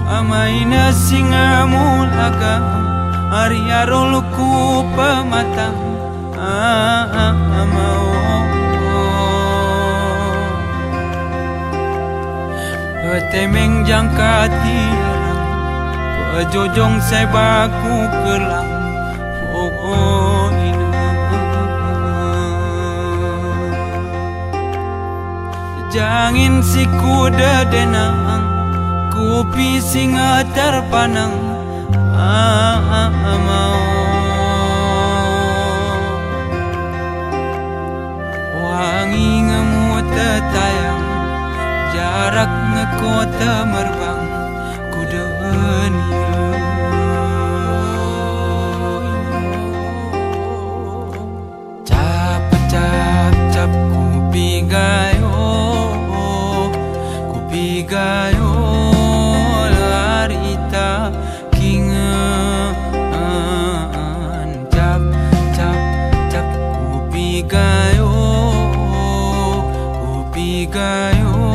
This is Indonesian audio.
amay na singamulaga ari-arol ko pamatang amao temeng jangka tiarang pejojong saya baku kelang ina jangin si kuda denang kupi singa terpanang amao wangi ngemu tetayang jarak ngekota merbang kuda cap cap cap kupi gayo larita kingan cap cap cap kupi gayo